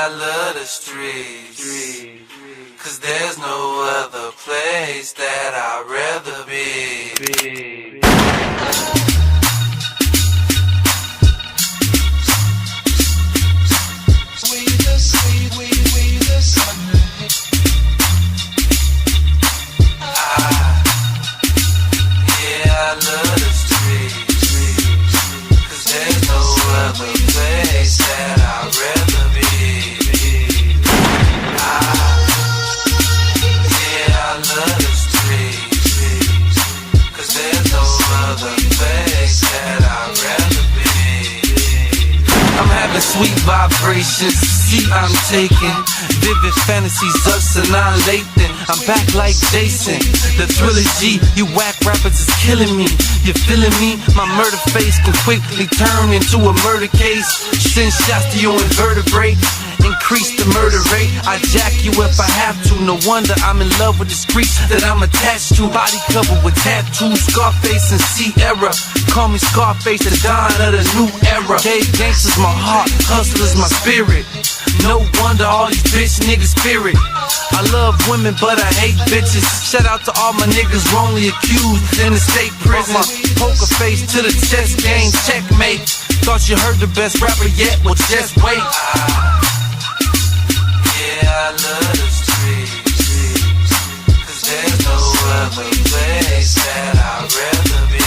I love the streets, 'cause there's no other place that I'd rather be. I love the streets, 'cause there's no other place that I'd rather be. I love the streets, 'cause there's no other place that I'd rather be. I'm having sweet vibrations, see I'm taking vivid fantasies us annihilating. I'm back like Jason, the Thriller G. You whack rappers is killing me. You feeling me? My murder face can quickly turn into a murder case. Send shots to your invertebrate, increase the murder rate. I jack you if I have to. No wonder I'm in love with the streets that I'm attached to. Body covered with tattoos, Scarface and Sierra. Call me Scarface, the Don of the new era. Gay gangsters my heart, hustlers my spirit. No wonder all these bitch niggas fear it. I love women, but I hate bitches. Shout out to all my niggas wrongly accused in the state prison. My poker face to the chess game, checkmate. Thought you heard the best rapper yet, well just wait. I love the streets, 'cause there's no other place that I'd rather be.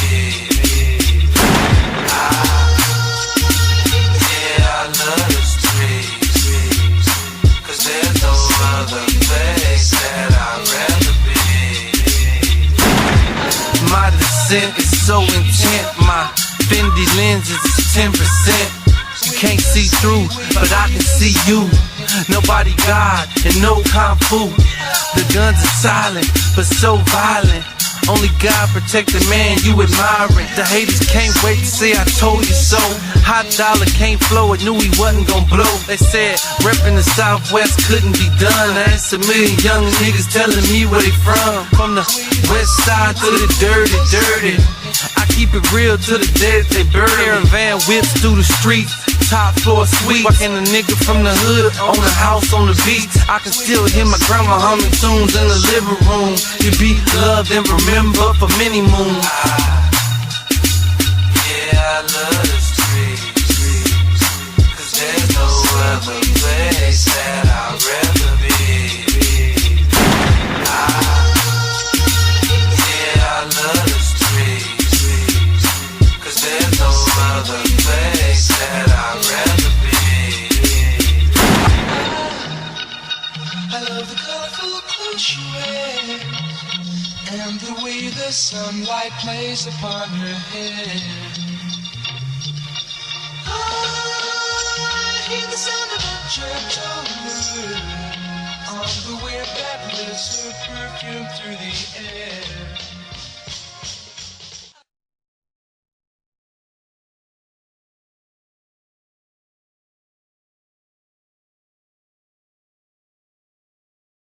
I love the streets, 'cause there's no other place that I'd rather be. My descent is so intent, my Fendi lenses is 10%. You can't see through, but I can see you. Nobody God and no kung fu. The guns are silent, but so violent. Only God protect the man you admiring. The haters can't wait to say I told you so. Hot dollar can't flow, I knew he wasn't gonna blow. They said reppin' the Southwest couldn't be done. That's a million young niggas telling me where they from the west side to the dirty. I keep it real to the dead they bury. Caravan whips through the streets, top floor suite. Walking a nigga from the hood, on the house, on the beach. I can still hear my grandma humming tunes in the living room. You be loved and remembered for many moons. I love the streets, 'cause there's no other place that I'd rather be. I love the streets, 'cause there's no other place that I'd rather be. I love the colorful clothes she wears, and the way the sunlight plays upon her head. I hear the sound of a church over on the wind that lifts her perfume through the air.